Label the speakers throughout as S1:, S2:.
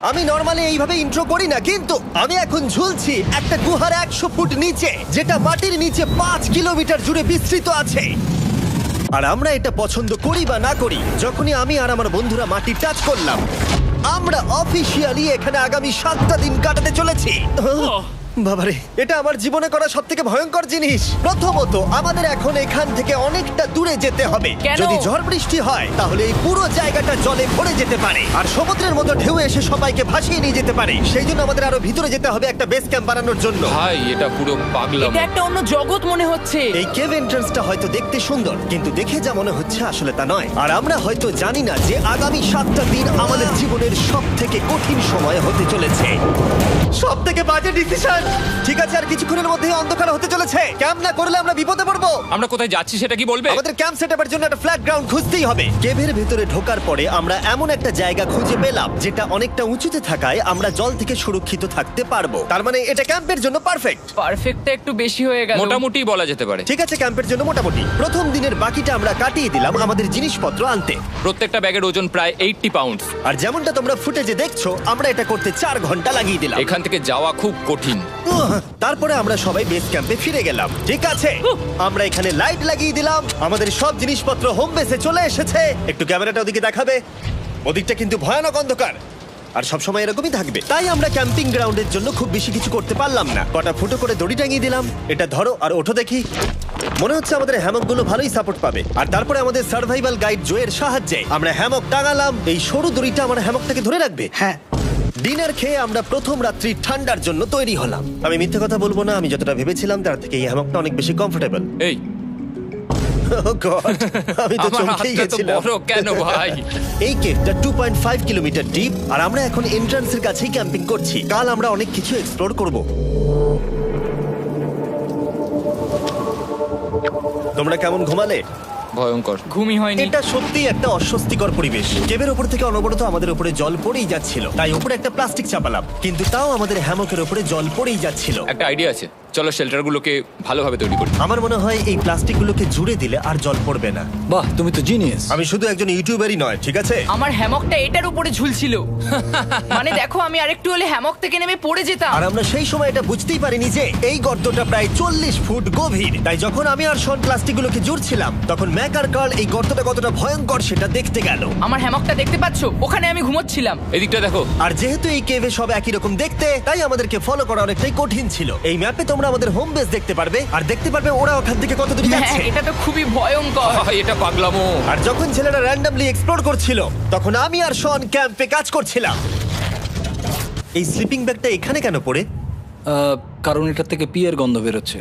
S1: আমি নরমালি এইভাবে ইন্ট্রো করি না, কিন্তু আমি এখন ঝুলছি একটা গুহার 100 ফুট নিচে, যেটা মাটির নিচে 5 কিলোমিটার জুড়ে বিস্তৃত আছে। আর আমরা এটা পছন্দ করি বা না করি, যখনই আমি আর আমার বন্ধুরা মাটি টাচ করলাম, আমরা অফিসিয়ালি এখানে আগামী 7টা দিন কাটাতে চলেছি। বাবারে, এটা আমার জীবনে করা সবথেকে ভয়ঙ্কর জিনিস। প্রথমত, আমাদের এখন এখান থেকে অনেকটা দূরে যেতে হবে।
S2: কেন?
S1: যদি ঝড় বৃষ্টি হয় তাহলে এই পুরো জায়গাটা জলে ভরে যেতে পারে, আর সমুদ্রের মতো ঢেউ এসে সবাইকে ভাসিয়ে নিয়ে যেতে পারে। সেই জন্য আমাদের আরো ভিতরে যেতে হবে একটা বেস ক্যাম্প বানানোর জন্য।
S3: ভাই এটা পুরো পাগলাম।
S2: এটা একটা অন্য জগৎ মনে হচ্ছে।
S1: এই কেভ এন্ট্রান্সটা হয়তো দেখতে সুন্দর, কিন্তু দেখে যা মনে হচ্ছে আসলে তা নয়। আর আমরা হয়তো জানি না যে আগামী 7টা দিন আমাদের জীবনের সব থেকে কঠিন সময় হতে চলেছে। সব থেকে বাজে ডিসিশন। ঠিক আছে, আর কিছুক্ষণের মধ্যেই অন্ধকার হতে চলেছে। ক্যাম্প না করলে আমরা বিপদে পড়বো।
S3: আমরা কোথায় যাচ্ছি সেটা কি বলবে?
S1: আমাদের ক্যাম্প সেটআপের জন্য একটা ফ্ল্যাট গ্রাউন্ড খুঁজতেই হবে। কেভের ভেতরে ঢোকার পরে আমরা এমন একটা জায়গা খুঁজে পেলাম যেটা অনেকটা উঁচুতে থাকায় আমরা জল থেকে সুরক্ষিত থাকতে পারবো। তার মানে এটা ক্যাম্পের জন্য পারফেক্ট।
S2: পারফেক্টটা একটু বেশি হয়ে গেল।
S3: মোটামুটি বলা যেতে পারে।
S1: ঠিক আছে, ক্যাম্পের জন্য মোটামুটি। প্রথম দিনের বাকিটা আমরা কাটিয়ে দিলাম আমাদের জিনিসপত্র আনতে।
S3: প্রত্যেকটা ব্যাগের ওজন প্রায় 80 পাউন্ড।
S1: আর যেমনটা তোমরা ফুটেজে দেখছো, আমরা এটা করতে 4 ঘন্টা লাগিয়ে দিলাম।
S3: এখান থেকে যাওয়া খুব কঠিন।
S1: তারপরে আমরা সবাই বেস ক্যাম্পে ফিরে গেলাম। ঠিক আছে, আমরা এখানে লাইট লাগিয়ে দিলাম। আমাদের সব জিনিসপত্র হোম বেসে চলে এসেছে। একটু ক্যামেরাটা ওদিকে দেখাবে? ওদিকটা কিন্তু ভয়ানক অন্ধকার, আর সবসময় এরকমই থাকবে। তাই আমরা ক্যাম্পিং গ্রাউন্ডের জন্য খুব বেশি কিছু করতে পারলাম না। কটা ফুটো করে দড়ি টাঙিয়ে দিলাম। এটা ধরো আর ওঠো দেখি। মনে হচ্ছে আমাদের হ্যামকগুলো ভালোই সাপোর্ট পাবে। আর তারপরে আমাদের সার্ভাইভাল গাইড জোয়ের সাহায্যে আমরা হ্যামক টাঙালাম। এই সরু দড়িটা আমার হ্যামকটাকে ধরে রাখবে।
S4: হ্যাঁ,
S1: ডিনার খেয়ে আমরা প্রথম রাত্রি ঠান্ডার জন্য তৈরি হলাম। আমি মিথ্যে কথা বলবো না, আমি যতটা ভেবেছিলাম তার থেকে এই হ্যামকটা অনেক বেশি কমফোর্টেবল।
S3: এই
S1: আমি তো
S3: আমার
S1: চমকেই
S3: হাতটা তো
S1: গেছিলাম।
S3: বড় কেন ভাই?
S1: এই কেভটা 2.5 কিলোমিটার ডিপ, আর আমরা এখন এন্ট্রান্সের কাছেই ক্যাম্পিং করছি। কাল আমরা অনেক কিছু এক্সপ্লোর করব। তোমরা কেমন ঘুমালে?
S3: ভয়ঙ্কর।
S2: ঘুমই হয়নি।
S1: এটা সত্যি একটা অস্বস্তিকর পরিবেশ। কেবের উপর থেকে অনবরত আমাদের উপরে জল পড়েই যাচ্ছিল, তাই উপরে একটা প্লাস্টিক চাপালাম, কিন্তু তাও আমাদের হ্যামকের উপরে জল পড়েই যাচ্ছিল।
S3: একটা আইডিয়া আছে, চলো শেল্টারগুলোকে ভালোভাবে তৈরি করি।
S1: আমার মনে হয় এই প্লাস্টিকগুলোকে জুড়ে দিলে আর জল পড়বে না।
S4: বাহ, তুমি তো জিনিয়াস।
S1: আমি শুধু একজন ইউটিউবারই নয়, ঠিক আছে?
S2: আমার হ্যামকটা এটার উপরে ঝুলছিল। মানে দেখো, আমি আরেকটু হলে হ্যামক থেকে নেমে পড়ে যেতাম।
S1: আর আমরা সেই সময় এটা বুঝতেই পারিনি যে এই গর্তটা প্রায় 40 ফুট গভীর। তাই যখন আমি আর শন প্লাস্টিকগুলোকে জুড়ছিলাম, তখন ম্যাক আর কার্ল এই গর্তটা কতটা ভয়ঙ্কর সেটা দেখতে গেল।
S2: আমার হ্যামকটা দেখতে পাচ্ছো? ওখানে আমি ঘুমোচ্ছিলাম।
S3: এদিকটা দেখো।
S1: আর যেহেতু এই কেভে সব একই রকম দেখতে, তাই আমাদেরকে ফলো করা অনেকটাই কঠিন ছিল। এই ম্যাপে তোমরা আমাদের হোম বেস দেখতে পারবে, আর দেখতে পারবে ওরা ওখান থেকে কত দূর
S2: হ্যাঁ,
S1: যাচ্ছে।
S2: এটা তো খুবই ভয়ঙ্কর।
S3: ভাই এটা পাগলামো।
S1: আর যখন ছেলেরা র্যান্ডমলি এক্সপ্লোর করছিল, তখন আমি আর শন ক্যাম্পে কাজ করছিলাম। এই স্লিপিং ব্যাগটা এখানে কেন পড়ে?
S4: কারণ এটার থেকে পিয়ের গন্ধ বেরোচ্ছে।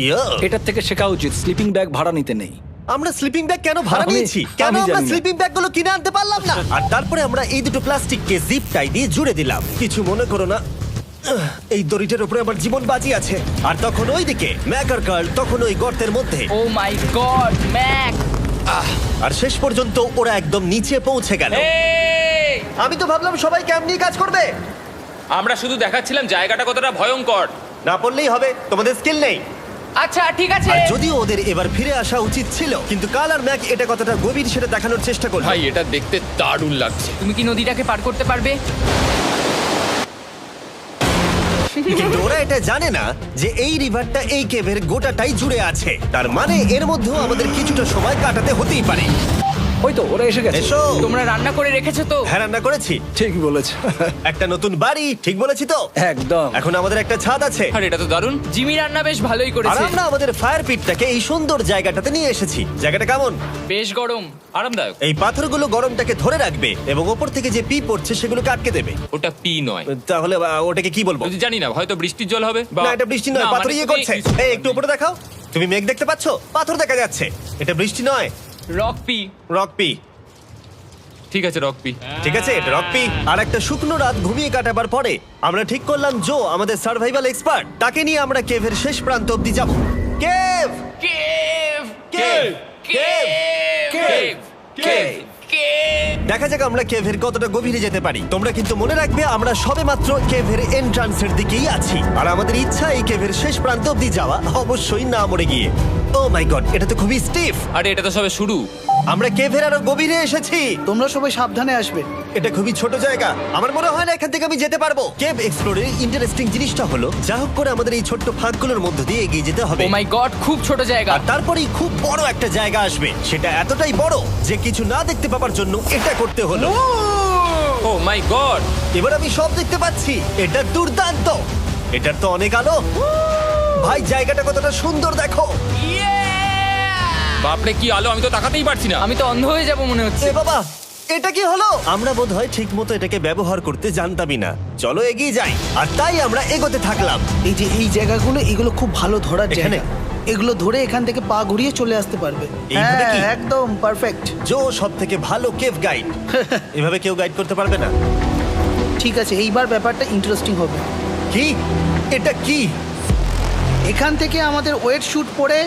S1: ইয়া,
S4: এটার থেকে শেখা উচিত স্লিপিং ব্যাগ ভাড়া নিতে নেই।
S1: আমরা স্লিপিং ব্যাগ কেন ভাড়া
S4: আমি-
S1: নিয়েছি? কেন
S4: আমি
S1: আমরা
S4: জানি না।
S1: স্লিপিং ব্যাগগুলো কিনে আনতে পারলাম না? আর তারপরে আমরা এই দুটো প্লাস্টিককে জিপ টাই দিয়ে জুড়ে দিলাম। কিছু মনে করো না, এই দড়িটার উপরে আমার জীবন বাজি আছে। আর তখন ওইদিকে ম্যাক আর কার্ল তখন ওই গর্তের মধ্যে।
S2: ও মাই গড, ম্যাক!
S1: আর শেষ পর্যন্ত ওরা একদম নিচে পৌঁছে গেল।
S3: এই!
S1: আমি তো ভাবলাম সবাই ক্যাম্প নিয়ে কাজ করবে।
S3: আমরা শুধু দেখাচ্ছিলাম জায়গাটা কতটা ভয়ঙ্কর।
S1: না পড়লেই হবে, তোমাদের স্কিল নেই।
S2: আচ্ছা ঠিক আছে।
S1: আর যদিও ওদের এবার ফিরে আসা উচিত ছিল, কিন্তু কাল আর ম্যাক এটা কতটা গভীর সেটা দেখানোর চেষ্টা করলো।
S3: ভাই এটা দেখতে দারুণ লাগছে।
S2: তুমি কি নদীটাকে পার করতে পারবে?
S1: কিন্তু ওরা এটা জানে না যে এই রিভারটা এই কেভের গোটাটাই জুড়ে আছে। তার মানে এর মধ্যেও আমাদের কিছুটা সময় কাটাতে হতেই পারে।
S4: ওই তো ওরা এসে গেছে।
S1: এসো।
S2: তোমরা রান্না করে রেখেছো তো?
S1: হ্যাঁ, রান্না করেছি।
S4: ঠিক বলেছ।
S1: একটা নতুন বাড়ি, ঠিক বলেছি তো?
S4: একদম।
S1: এখন আমাদের একটা ছাদ আছে।
S3: আর এটা তো দারুণ।
S2: জিমি রান্না বেশ ভালোই
S1: আর
S2: করেছে।
S1: আমরা আমাদের ফায়ার পিটটাকে এই সুন্দর জায়গাটাতে নিয়ে এসেছি। জায়গাটা কেমন?
S2: বেশ গরম।
S3: আরামদায়ক।
S1: এই পাথরগুলো গরমটাকে ধরে রাখবে এবং ওপর থেকে যে পি পড়ছে সেগুলোকে আটকে দেবে।
S3: ওটা পি নয়।
S1: তাহলে ওটাকে কি বলবো?
S3: যদি জানি না, হয়তো বৃষ্টির জল হবে।
S1: না, এটা বৃষ্টি নয়, পাথর
S3: মানে
S1: ইয়ে
S3: তুমি
S1: করছে। এই একটু উপরে দেখাও। তুমি মেঘ দেখতে পাচ্ছো? পাথর দেখা যাচ্ছে। এটা বৃষ্টি নয়,
S2: রক পি।
S1: Rock P.
S3: ঠিক আছে, রক পি।
S1: ঠিক আছে, এটা রক পি। আর একটা শুকনো রাত ঘুমিয়ে কাটাবার পরে আমরা ঠিক করলাম জো আমাদের সার্ভাইভাল এক্সপার্ট, তাকে নিয়ে আমরা কেভের শেষ প্রান্ত অব্দি যাব। Cave,
S2: cave!
S1: Cave, cave,
S2: cave!
S1: Cave. দেখা যাক আমরা কেভের কতটা গভীরে যেতে পারি। তোমরা কিন্তু মনে রাখবে আমরা সবেমাত্র কেভের এন্ট্রান্সের দিকেই আছি, আর আমাদের ইচ্ছা এই কেভের শেষ প্রান্ত অব্দি যাওয়া, অবশ্যই না মরে গিয়ে। ও মাই গড, এটা তো খুবই স্টিফ।
S3: আরে এটা তো সবে শুরু।
S1: আমরা কেভের আরো গভীরে এসেছি।
S5: তোমরা সবাই সাবধানে আসবে।
S1: এটা খুবই ছোট জায়গা, আমার মনে হয় না এখান থেকে আমি যেতে পারবো। কেভ এক্সপ্লোরের ইন্টারেস্টিং জিনিসটা হলো যা হোক করে আমাদের এই ছোট্ট ফাঁকগুলোর মধ্য দিয়ে এগিয়ে যেতে হবে।
S2: ও মাই গড, খুব ছোট জায়গা।
S1: আর তারপরেই খুব বড় একটা জায়গা আসবে, সেটা এতটাই বড় যে কিছু না দেখতে পাওয়ার জন্য এটা করতে হলো।
S3: ও মাই গড!
S1: এবার আমি সব দেখতে পাচ্ছি, এটা দুর্দান্ত। এটার তো অনেক আলো। ভাই জায়গাটা কতটা সুন্দর দেখো।
S3: বাপরে কি আলো, আমি তো তাকাতেই পারছি না।
S2: আমি তো অন্ধ হয়ে যাব মনে হচ্ছে।
S1: এ বাবা, এটা কি হলো? আমরা বোধহয় ঠিক মতো এটাকে ব্যবহার করতে জানতামই না। চলো এগিয়ে যাই। আর তাই আমরা এগোতে থাকলাম।
S5: এই যে এই জায়গাগুলো, এগুলো খুব ভালো ধরার
S1: এখানে?
S5: জায়গা। এগুলো ধরে এখান থেকে পা ঘুরিয়ে চলে আসতে পারবে।
S1: এইভাবে কি?
S5: একদম পারফেক্ট।
S1: জো সব থেকে ভালো কেভ গাইড। এভাবে কেউ গাইড করতে পারবে না।
S5: ঠিক আছে, এইবার ব্যাপারটা ইন্টারেস্টিং হবে।
S1: কি? এটা কি?
S5: এখান থেকে আমাদের ওয়েট শুট পরে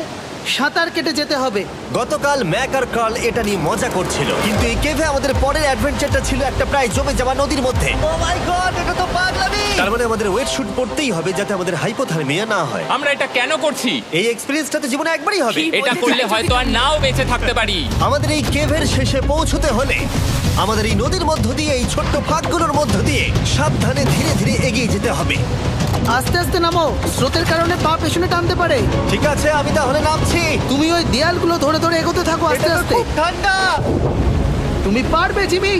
S5: সাঁতার কেটে যেতে হবে।
S1: গতকাল ম্যাক আর কার্ল এটা নিয়ে মজা করছিল, কিন্তু এই কেভে আমাদের পরের অ্যাডভেঞ্চারটা ছিল একটা প্রায় জমে যাওয়া নদীর মধ্যে। ও মাই গড, এটা তো পাগলামি! তার মানে আমাদের ওয়েট শুট পড়তেই হবে যাতে আমাদের হাইপোথার্মিয়া না হয়।
S3: আমরা এটা কেন করছি?
S1: এই এক্সপেরিয়েন্সটা তো জীবনে একবারই হবে।
S2: কি?
S3: এটা করলে হয়তো আর নাও বেঁচে থাকতে পারি।
S1: আমাদের এই কেভের শেষে পৌঁছতে হলে আমাদের এই নদীর মধ্য দিয়ে, এই ছোট্ট ফাঁকগুলোর মধ্য দিয়ে সাবধানে ধীরে ধীরে এগিয়ে যেতে হবে।
S5: আস্তে আস্তে নামো, স্রোতের কারণে পা পেছনে টানতে পারে।
S1: ঠিক আছে, আমি তাহলে নামছি।
S5: তুমি ওই দেয়ালগুলো ধরে ধরে এগোতে থাকো আস্তে
S1: এটা তো
S5: আস্তে।
S1: খুব ঠান্ডা।
S5: তুমি পারবে জিমি।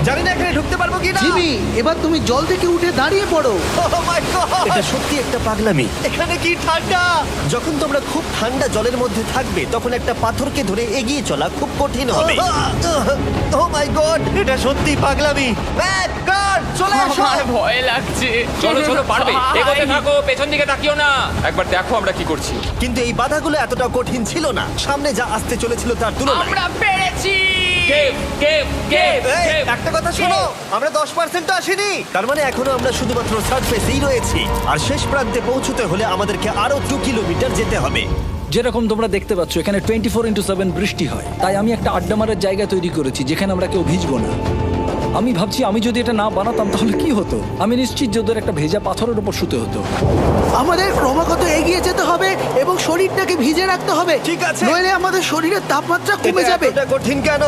S1: জানি না এখানে ঢুকতে পারবো কিনা।
S5: জিমি, এবার তুমি জল থেকে উঠে দাঁড়িয়ে পড়ো।
S1: এটা সত্যি একটা পাগলামি। এখানে কি ঠান্ডা! যখন তোমরা খুব ঠান্ডা জলের মধ্যে থাকবে তখন একটা পাথরকে ধরে এগিয়ে চলা খুব কঠিন হবে। ও মাই গড, এটা সত্যি পাগলামি। ব্যাক গার্ড, চলে এসো।
S2: আমার ভয় লাগছে।
S3: চলো চলো, পারবে।
S2: ভাই।
S3: এগোতে থাকো, পেছন দিকে তাকিও না। একবার দেখো আমরা কি করছি।
S1: কিন্তু এই বাধাগুলো এতটা কঠিন ছিল না সামনে যা আসতে চলেছিল তার তুলনায়।
S2: আমরা পেরেছি।
S3: কেভ কেভ কেভ
S1: এই,
S3: কেভ।
S1: একটা কথা শোনো, আমরা 10% আসিনি। তার মানে এখনো আমরা শুধুমাত্র সার্ফেসেই রয়েছি, আর শেষ প্রান্তে পৌঁছতে হলে আমাদেরকে আরো 2 কিলোমিটার যেতে হবে।
S4: যেরকম তোমরা দেখতে পাচ্ছ এখানে 24/7 বৃষ্টি হয়, তাই আমি একটা আড্ডা মারার জায়গা তৈরি করেছি যেখানে আমরা কেউ ভিজবো না। আমি ভাবছি আমি যদি এটা না বানাতাম তাহলে কি হতো। আমি নিশ্চিত যে ওদের একটা ভেজা পাথরের উপর শুতে হতো।
S5: আমাদের ক্রমাগত এগিয়ে যেতে হবে এবং শরীরটাকে ভিজে রাখতে হবে।
S1: ঠিক আছে।
S5: নইলে আমাদের শরীরের তাপমাত্রা কমে
S1: এটা
S5: যাবে।
S1: এতটা কঠিন কেন?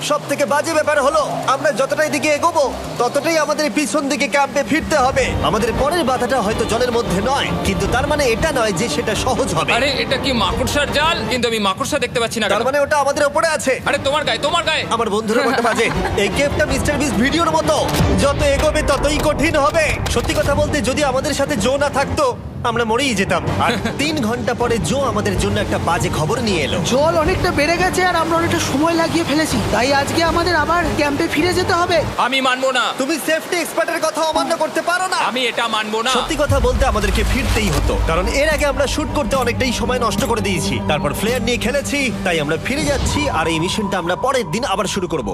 S1: সব থেকে বাজে ব্যাপার হলো আমরা যতটাই দিকে এগোবো ততটাই আমাদের পিছন দিকে ক্যাম্পে ফিরতে হবে। আমাদের পরের বাধাটা হয়তো জলের মধ্যে নয়, কিন্তু তার মানে এটা নয় যে সেটা সহজ হবে।
S3: আরে এটা কি মাকড়সার জাল? কিন্তু আমি মাকড়সা দেখতে পাচ্ছি না
S1: তার
S3: কেন?
S1: মানে ওটা আমাদের উপরে আছে।
S3: আরে তোমার গায়ে, তোমার গায়ে।
S1: আমার বন্ধুরা বলতে বাজে, এই কেভটা মিস্টার বিস ভিডিওর মতো, যত এগোবে ততই কঠিন হবে। সত্যি কথা বলতে যদি আমাদের সাথে জো না থাকতো আমরা মরেই যেতাম। আর 3 ঘন্টা পরে জো আমাদের জন্য একটা বাজে খবর নিয়ে এলো।
S5: জল অনেকটা বেড়ে গেছে আর আমরা অনেকটা সময় লাগিয়ে ফেলেছি, তাই আজকে আমাদের আবার ক্যাম্পে ফিরে যেতে হবে।
S3: আমি মানবো না।
S1: তুমি সেফটি এক্সপার্টের কথা অমান্য করতে পারো না।
S3: আমি এটা মানবো না।
S1: সত্যি কথা বলতে আমাদেরকে ফিরতেই হতো, কারণ এর আগে আমরা শুট করতে অনেকটাই সময় নষ্ট করে দিয়েছি, তারপর ফ্লেয়ার নিয়ে খেলেছি, তাই আমরা ফিরে যাচ্ছি আর এই মিশনটা আমরা পরের দিন আবার শুরু করব।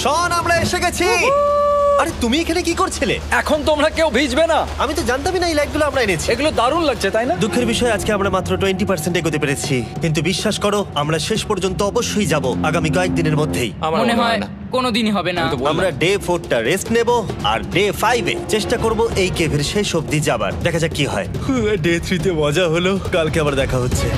S1: শন, আমরা এসে গেছি। আরে তুমি এখানে কি করছিলে?
S4: এখন তোমরা কেউ ভিজবে না।
S1: আমি তো জানতামই না এই লাইটগুলো আমরা এনেছি।
S4: এগুলো দারুণ লাগছে তাই না?
S1: দুঃখের বিষয় আজকে আমরা মাত্র 20% এগোতে পেরেছি, কিন্তু বিশ্বাস করো আমরা শেষ পর্যন্ত অবশ্যই যাব আগামী কয়েকদিনের মধ্যেই।
S3: আমার
S2: মনে হয়
S3: না।
S2: কোনোদিনই হবে না।
S3: আমি তো বললাম।
S1: আমরা ডে 4টা রেস্ট নেব আর ডে 5-এ চেষ্টা করব এই কেভের শেষ অবধি যাবার। দেখা যাক কি হয়। ডে 3-তে মজা হলো, কালকে আবার দেখা হচ্ছে।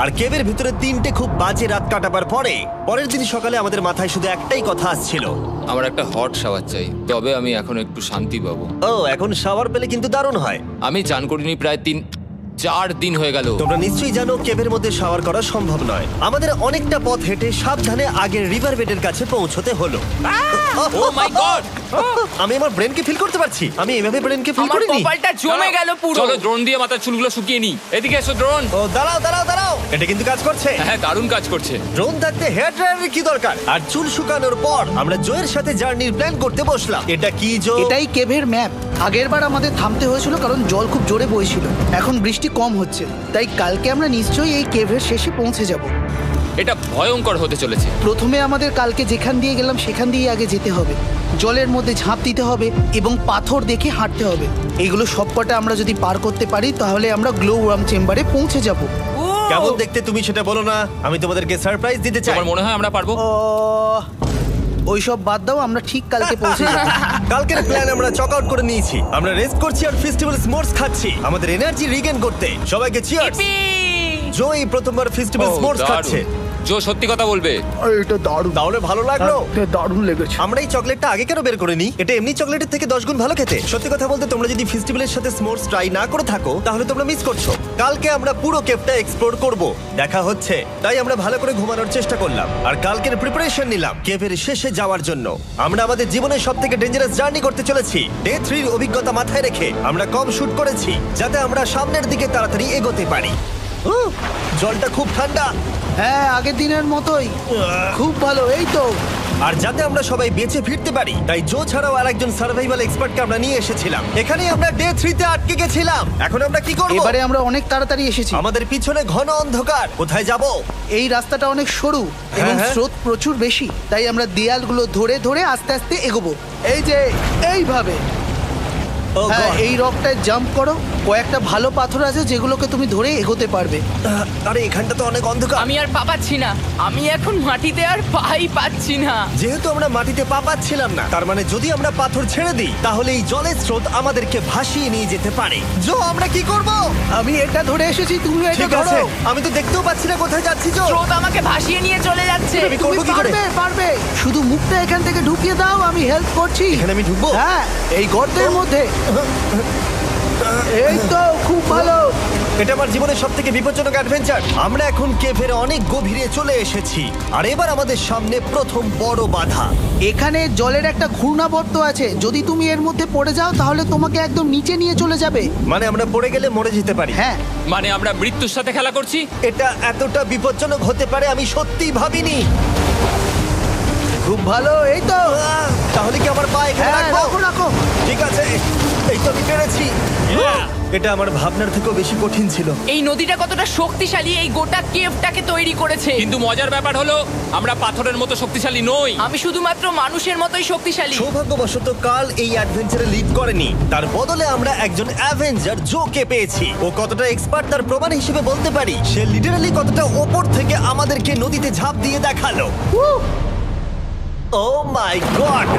S1: আর কেভের ভিতরে 3টে খুব বাজে রাত কাটাবার পরে পরের দিন সকালে আমাদের মাথায় শুধু একটাই কথা আসছিল,
S3: আমার একটা হট শাওয়ার চাই, তবে আমি এখন একটু শান্তি পাবো।
S1: ও এখন শাওয়ার পেলে কিন্তু দারুণ হয়।
S3: আমি চান করিনি প্রায় 3-4 দিন হয়ে গেল।
S1: তোমরা নিশ্চয়ই জানো কেভের মধ্যে শাওয়ার করা সম্ভব নয়। আমাদের অনেকটা পথ হেঁটে সাবধানে আগের রিভার বেডের কাছে পৌঁছতে হলো।
S3: ও মাই গড!
S1: আমি আমার ব্রেনকে ফিল করতে পারছি। আমি এভাবে ব্রেনকে ফিল
S2: আমার
S1: করিনি।
S2: কপালটা জমে গেল পুরো।
S3: চলো ড্রোন দিয়ে মাথার চুলগুলো শুকিয়ে নি। এদিকে এসো ড্রোন।
S1: ও দাঁড়াও দাঁড়াও দাঁড়াও, এটা কিন্তু কাজ করছে।
S3: হ্যাঁ, দারুণ কাজ করছে।
S1: ড্রোন থাকতে হেয়ার ড্রায়ারের কি দরকার? আর চুল শুকানোর পর আমরা জয়ের সাথে জার্নির প্ল্যান করতে বসলাম। এটা কি জো?
S5: এটাই কেভের ম্যাপ। আগেরবার আমাদের থামতে হয়েছিল কারণ জল খুব জোরে বইছিল। এখন বৃষ্টি কম হচ্ছে, তাই কালকে আমরা নিশ্চয়ই এই কেভের শেষে পৌঁছে যাব।
S3: এটা ভয়ঙ্কর হতে চলেছে।
S5: প্রথমে আমাদের কালকে যেখান দিয়ে গেলাম সেখান দিয়ে আগে যেতে হবে। জলের মধ্যে ঝাঁপ দিতে হবে এবং পাথর দেখে হাঁটতে হবে। এগুলো সবকটা আমরা যদি পার করতে পারি তাহলে আমরা গ্লো ওয়ার্ম চেম্বারে পৌঁছে যাব।
S1: কেমন দেখতে তুমি সেটা বলো না, আমি তোমাদেরকে সারপ্রাইজ দিতে চাই।
S3: তোমার মনে হয় আমরা পারবো?
S5: ওইসব বাদ দাও, আমরা ঠিক কালকে পৌঁছে যাবো।
S1: কালকের প্ল্যান আমরা চক আউট করে নিয়েছি। আমরা রেস্ট করছি আর ফেস্টিভ্যাল স্মোর্স খাচ্ছি আমাদের এনার্জি রিগেন করতে। সবাইকে চিয়ার্স।
S2: Yippee!
S1: জো এই প্রথমবার ফেস্টিভ্যাল
S3: ও,
S1: স্মোর্স
S3: দারুণ।
S1: খাচ্ছে।
S3: জো সত্যি কথা বলবে।
S5: এটা দারুণ,
S1: তাহলে ভালো লাগলো?
S5: দারুণ লেগেছে।
S1: আমরা এই চকলেটটা আগে কেন বের করিনি? এটা এমনি চকলেটের থেকে 10 গুণ ভালো খেতে। সত্যি কথা বলতে তোমরা যদি ফেস্টিভ্যালের সাথে স্মোর্স ট্রাই না করে থাকো তাহলে তোমরা মিস করছো। কালকে আমরা পুরো কেভটা এক্সপ্লোর করব, দেখা হচ্ছে। তাই আমরা ভালো করে ঘুমানোর চেষ্টা করলাম আর কালকের প্রিপারেশন নিলাম কেভের শেষে যাওয়ার জন্য। আমরা আমাদের জীবনের সবথেকে ডেঞ্জারাস জার্নি করতে চলেছি। ডে 3 এর অভিজ্ঞতা মাথায় রেখে আমরা কম শুট করেছি যাতে আমরা সামনের দিকে তাড়াতাড়ি এগোতে পারি। উহ, জলটা খুব ঠান্ডা।
S5: হ্যাঁ, আগের দিনের মতোই খুব ভালো। এই তো
S1: আর যাতে আমরা সবাই বেঁচে ফিরতে পারি তাই জো ছাড়াও আরেকজন সার্ভাইভাল এক্সপার্টকে আমরা নিয়ে এসেছিলাম। এখানেই আমরা ডে 3 তে আটকে গেছিলাম। এখন আমরা কি করব?
S5: এবারে আমরা অনেক তাড়াতাড়ি এসেছি।
S1: আমাদের পিছনে ঘন অন্ধকার। কোথায় যাব?
S5: এই রাস্তাটা অনেক সরু এবং
S1: হ্যাঁ।
S5: স্রোত প্রচুর বেশি, তাই আমরা দেয়ালগুলো ধরে ধরে আস্তে আস্তে এগোবো। এই যে এইভাবে।
S1: ও
S5: হ্যাঁ,
S1: God!
S5: এই রকটায় জাম্প করো। কয়েকটা ভালো পাথর আছে যেগুলোকে তুমি ধরে এগোতে পারবে।
S1: আরে এখানটা তো অনেক অন্ধকার।
S2: আমি আর পা পাচ্ছি না, আমি এখন মাটিতে আর পাই পাচ্ছি না।
S1: যেহেতু আমরা মাটিতে পা পাচ্ছিলাম না তার মানে যদি আমরা পাথর ছেড়ে দিই তাহলে এই জলের স্রোত আমাদেরকে ভাসিয়ে নিয়ে যেতে পারে। জো আমরা কি করব?
S5: আমি এটা ধরে এসেছি, তুমি এটা
S1: ঠিক আছে,
S5: ধরো।
S1: আমি তো দেখতেও পাচ্ছি না কোথায় যাচ্ছি। জো
S2: স্রোত আমাকে ভাসিয়ে নিয়ে চলে যাচ্ছে।
S1: আমি
S5: তুমি
S1: করবো কি করে?
S5: পারবে, পারবে। শুধু মুখটা এখান থেকে ঢুকিয়ে দাও, আমি হেল্প করছি।
S1: এখানে আমি ঢুকবো?
S5: হ্যাঁ, এই গর্তের মধ্যে। এই তো খুব ভালো।
S1: এটা আমার জীবনের সবথেকে বিপজ্জনক অ্যাডভেঞ্চার। আমরা এখন কেভের অনেক গভীরে চলে এসেছি আর এবার আমাদের সামনে প্রথম বড় বাধা।
S5: এখানে জলের একটা ঘূর্ণাবর্ত আছে, যদি তুমি এর মধ্যে পড়ে যাও তাহলে তোমাকে একদম নিচে নিয়ে চলে যাবে।
S1: মানে আমরা পড়ে গেলে মরে যেতে পারি।
S5: হ্যাঁ,
S3: মানে আমরা মৃত্যুর সাথে খেলা করছি।
S1: এটা এতটা বিপজ্জনক হতে পারে আমি সত্যিই ভাবিনি।
S5: খুব ভালো। এই তো।
S1: তাহলে কি আমার পা এখানে
S5: হ্যাঁ,
S1: রাখবো?
S5: রাখো রাখো।
S1: ঠিক আছে, এই তো আমি পেরেছি। এটা আমার ভাবনার থেকেও বেশি কঠিন ছিল।
S2: এই নদীটা কতটা শক্তিশালী এই গোটা কেভটাকে তৈরি করেছে।
S3: কিন্তু মজার ব্যাপার হলো আমরা পাথরের মতো শক্তিশালী নই।
S2: আমি শুধুমাত্র মানুষের মতোই শক্তিশালী।
S1: সৌভাগ্যবশত কাল এই অ্যাডভেঞ্চারে লিড করেনি, তার বদলে আমরা একজন অ্যাভেঞ্জার জোকে পেয়েছি। ও কতটা এক্সপার্ট তার প্রমাণ হিসেবে বলতে পারি। সে লিটারালি কতটা ওপর থেকে আমাদেরকে নদীতে ঝাঁপ দিয়ে দেখালো। ও মাই গড,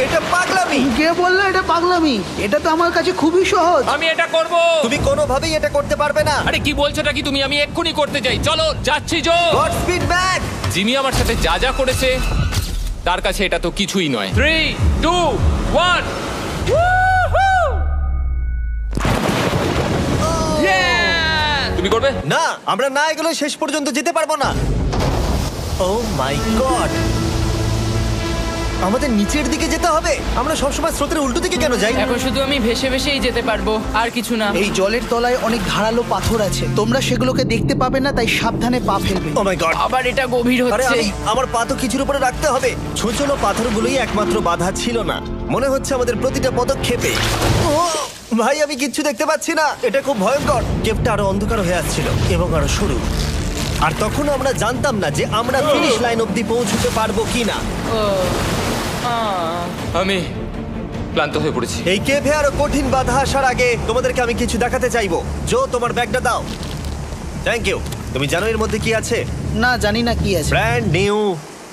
S1: এটা পাগলামি।
S5: কে বললো এটা পাগলামি? এটা তো আমার কাছে খুবই সহজ।
S3: আমি এটা করব।
S1: তুমি কোনোভাবেই এটা করতে পারবে না।
S3: আরে কি বলছোটা কি তুমি? আমি এক্ষুনি করতে চাই। চলো যাচ্ছি Joe.
S1: God speed back.
S3: Jimmy আমার সাথে যা যা করেছে তার কাছে এটা তো কিছুই নয়। 3, 2, 1। তুমি করবে?
S1: না, আমরা না এগুলো শেষ পর্যন্ত যেতে পারবো না। ও মাই গড, আমাদের নিচের দিকে যেতে হবে। আমরা সবসময় স্রোতের উল্টো দিকে কেন যাই?
S2: এখন শুধু আমি ভেসে ভেসেই যেতে পারবো, আর কিছু না।
S5: এই জলের তলায় অনেক ধারালো পাথর আছে, তোমরা সেগুলোকে দেখতে পাবে না, তাই সাবধানে পা ফেলবে।
S1: ও মাই গড,
S2: আবার এটা গভীর
S1: আরে
S2: হচ্ছে।
S1: আমার পা তো কিছুর উপরে রাখতে হবে। ছোট পাথরগুলোই একমাত্র বাধা ছিল না, মনে হচ্ছে আমাদের প্রতিটা পদক্ষেপে। ও ভাই, আমি কিচ্ছু দেখতে পাচ্ছি না। এটা খুব ভয়ঙ্কর। কেভটা আরো অন্ধকার হয়ে আসছিল এবং আরো সরু। আর তখন আমরা জানতাম না যে আমরা ফিনিশ লাইন অবধি পৌঁছতে পারবো কিনা।
S3: আমি ক্লান্ত হয়ে পড়েছি।
S1: এই কেভে আরো কঠিন বাধা আসার আগে তোমাদেরকে আমি কিছু দেখাতে চাইবো। জো, তোমার ব্যাগটা দাও। Thank you. তুমি জানো এর মধ্যে কি আছে?
S5: না, জানি না কি আছে।
S1: Brand new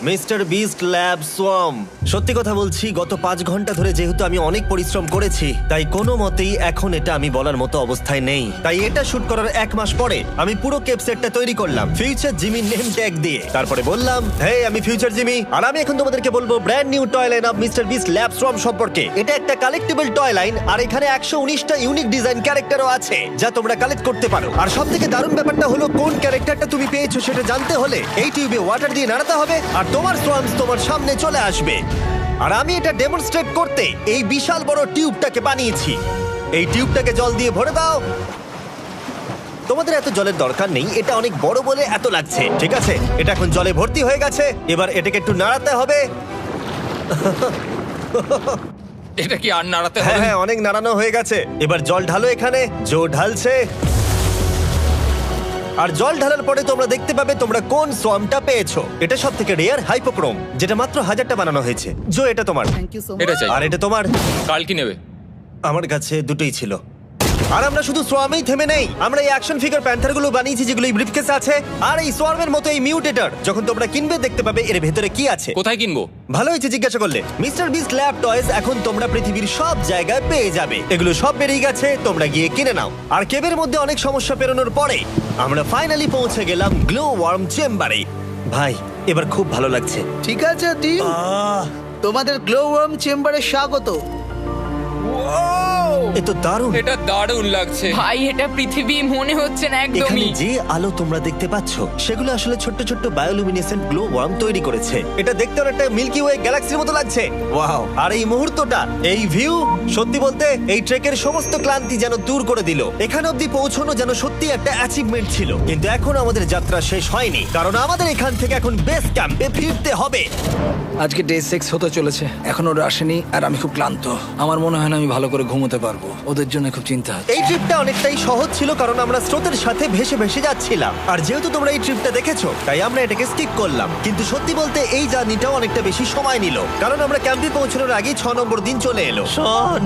S1: mister beast lab swamp. সত্যি কথা বলছি, গত 5 ঘন্টা ধরে যেহেতু আমি অনেক পরিশ্রম করেছি তাই কোনো মতেই এখন এটা আমি বলার মতো অবস্থায় নেই। তাই এটা শুট করার 1 মাস পরে আমি পুরো কেপ সেটটা তৈরি করলাম ফিউচার জিমি নেম ট্যাগ দিয়ে। তারপরে বললাম, হে আমি ফিউচার জিমি, আর আমি এখন তোমাদেরকে বলবো brand new toy line of mister beast lab swamp সম্পর্কে। এটা একটা কালেক্টেবল টয় লাইন আর এখানে 119টা ইউনিক ডিজাইন ক্যারেক্টারও আছে যা তোমরা কালেক্ট করতে পারো। আর সবথেকে দারুণ ব্যাপারটা হলো কোন ক্যারেক্টারটা তুমি পেয়েছো সেটা জানতে হলে এই টিউবে ওয়াটার দিয়ে নাড়াতে হবে আর তোমার সোয়ামস তোমার সামনে চলে আসবে। আর আমি এটা ডেমনস্ট্রেট করতে এই বিশাল বড় টিউবটাকে বানিয়েছি। এই টিউবটাকে জল দিয়ে ভরে দাও। তোমাদের এত জলের দরকার নেই, এটা অনেক বড় বলে এত লাগছে। ঠিক আছে, এটা এখন জলে ভর্তি হয়ে গেছে। এবার এটাকে একটু নাড়াতে হবে।
S3: এটা কি আর নাড়াতে
S1: হ্যাঁ
S3: হবে?
S1: হ্যাঁ, অনেক নাড়ানো হয়ে গেছে। এবার জল ঢালো এখানে। জো ঢালছে। আর জল ঢালার পরে তোমরা দেখতে পাবে তোমরা কোন সোয়ামটা পেয়েছো। এটা সব থেকে রেয়ার হাইপোক্রোম, যেটা মাত্র 1000টা বানানো হয়েছে। জো, এটা তোমার।
S5: থ্যাংক ইউ সো
S3: এটা
S5: মাচ।
S3: চাই।
S1: আর এটা তোমার।
S3: কাল কি নেবে?
S1: আমার কাছে দুটোই ছিল। আর আমরা শুধু সোয়ামেই থেমে নেই, আমরা এই অ্যাকশন ফিগার প্যান্থারগুলো বানিয়েছি যেগুলো এই ব্রিফকেসে আছে, আর এই সোয়ার্মের মতো এই মিউটেটর। যখন তোমরা কিনবে দেখতে পাবে এর ভেতরে কি আছে।
S3: কোথায় কিনবো?
S1: ভালো হয়েছে জিজ্ঞাসা করলে। মিস্টার বিস্ট ল্যাব টয়েস এখন তোমরা পৃথিবীর সব জায়গায় পেয়ে যাবে। এগুলো সব বেরিয়ে গেছে, তোমরা গিয়ে কিনে নাও। আর কেবের মধ্যে অনেক সমস্যা পেরোনোর পরে আমরা ফাইনালি পৌঁছে গেলাম গ্লো ওয়ার্ম চেম্বারে। ভাই এবার খুব ভালো লাগছে।
S5: ঠিক আছে টিম, তোমাদের গ্লো ওয়ার্ম চেম্বারে স্বাগত।
S1: এ তো দারুণ।
S3: এটা দারুণ লাগছে।
S2: ভাই এটা পৃথিবী মনে হচ্ছে না
S1: এখানে
S2: একদমই।
S1: যে আলো তোমরা দেখতে পাচ্ছ সেগুলো আসলে ছোট্ট ছোট্ট বায়োলুমিনেসেন্ট গ্লো ওয়ার্ম তৈরি করেছে। এটা দেখতে অনেকটা মিল্কি ওয়ে গ্যালাক্সির মতো লাগছে। ওয়াও! আর এই মুহূর্তটা, এই ভিউ, সত্যি বলতে এই ট্রেকের সমস্ত ক্লান্তি যেন দূর করে দিল। এখানে অবধি পৌঁছানো যেন সত্যি একটা অ্যাচিভমেন্ট ছিল। কিন্তু এখন আমাদের যাত্রা শেষ হয়নি, কারণ আমাদের এখান থেকে এখন বেস ক্যাম্পে ফিরতে হবে।
S4: আজকে ডে 6 হতে চলেছে, এখনো ওরা আসেনি আর আমি খুব ক্লান্ত। আমার মনে হয় না আমি ভালো করে ঘুমোতে পারবো, ওদের জন্য খুব চিন্তা হচ্ছে।
S1: এই ট্রিপটা অনেকটাই সহজ ছিল কারণ আমরা স্রোতের সাথে ভেসে ভেসে যাচ্ছিলাম। আর যেহেতু তোমরা এই ট্রিপটা দেখেছো তাই আমরা এটাকে স্কিপ করলাম। কিন্তু সত্যি বলতে এই জার্নিটাও অনেকটা বেশি সময় নিল, কারণ আমরা ক্যাম্পে পৌঁছানোর আগেই 6 নম্বর দিন চলে এলো। শন,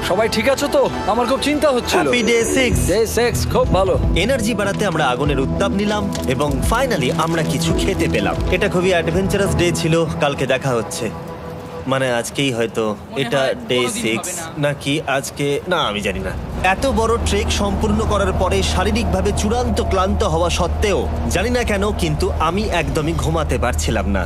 S4: সবাই ঠিক আছে তো? আমার খুব চিন্তা হচ্ছিল।
S1: Happy day 6।
S4: ডে 6 খুব ভালো।
S1: এনার্জি বাড়াতে আমরা আগুনের উত্তাপ নিলাম এবং ফাইনালি আমরা কিছু খেতে পেলাম। এটা খুবই অ্যাডভেঞ্চারাস ডে ছিল। কালকে দেখা হচ্ছে, মানে আজকেই হয়তো। এটা
S2: হয়
S1: ডে
S2: কোনোদিন
S1: 6
S2: হবে না।
S1: নাকি আজকে, না আমি জানি না। এত বড় ট্রেক সম্পূর্ণ করার পরে শারীরিকভাবে চূড়ান্ত ক্লান্ত হওয়া সত্ত্বেও জানি না কেন কিন্তু আমি একদমই ঘুমাতে পারছিলাম না।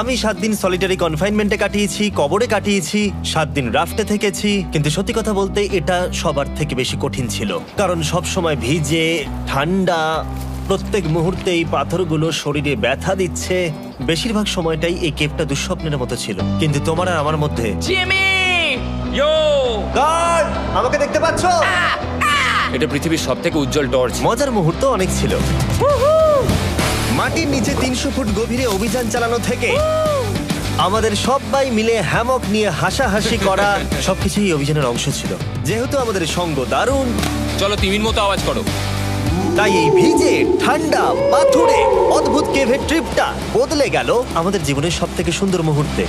S1: আমি 7 দিন সলিটারি কনফাইনমেন্টে কাটিয়েছি, কবরে কাটিয়েছি, 7 দিন রাফটে থেকেছি। কিন্তু সত্যি কথা বলতে এটা সবার থেকে বেশি কঠিন ছিল, কারণ সব সময় ভিজে, ঠান্ডা, প্রত্যেক মুহূর্তে এই পাথরগুলো শরীরে ব্যথা দিচ্ছে। বেশিরভাগ সময়টাই এই কেপটা দুঃস্বপ্নের মতো ছিল। কিন্তু তোমার আর আমার মধ্যে
S2: জিমি!
S3: ইয়ো!
S1: গার্ড, আমাকে দেখতে পাচ্ছো?
S3: এটা পৃথিবীর সবথেকে উজ্জ্বল টর্চ।
S1: মজার মুহূর্ত অনেক ছিল। মাটির নিচে 300 ফুট গভীরে অভিযান চালানো থেকে আমাদের সবাই মিলে হ্যামক নিয়ে হাসাহাসি করা সবকিছুই অভিযানের অংশ ছিল। যেহেতু আমাদের সঙ্গ দারুণ,
S3: চলো তিমির মতো আওয়াজ করো।
S1: তাই এই ভিজে, ঠান্ডা, পাথুরে অদ্ভুত কেভের ট্রিপটা বদলে গেল আমাদের জীবনের সবথেকে সুন্দর মুহূর্তে।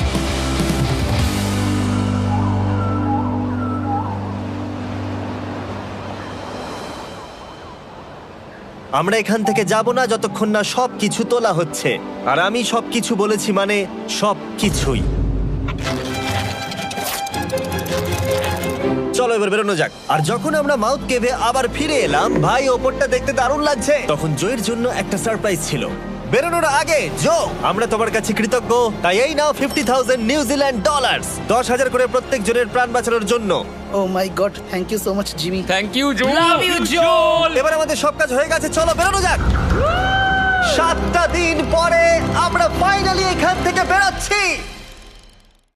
S1: আমরা এখান থেকে যাব না যতক্ষণ না সবকিছু তোলা হচ্ছে। আর আমি সবকিছু বলেছি মানে সবকিছুই। চলো এবার বেরোনো যাক। আর যখন আমরা মাউথ কেভে আবার ফিরে এলাম, ভাই ওপরটা দেখতে দারুণ লাগছে। তখন জয়ের জন্য একটা সারপ্রাইজ ছিল। বেরোনোর আগে জো, আমরা তোমার কাছে কৃতজ্ঞ। তাই এই নাও $50,000 নিউজিল্যান্ড ডলার, 10,000 করে প্রত্যেক জনের প্রাণ বাঁচানোর জন্য।
S5: Oh my God, thank you so much Jimmy.
S3: Thank you Joe.
S2: Love you, Joel!
S1: এবার আমাদের সব কাজ হয়ে গেছে, চলো বেরোনো যাক। 7টা দিন পরে আমরা ফাইনালি এখান থেকে বেরোচ্ছি।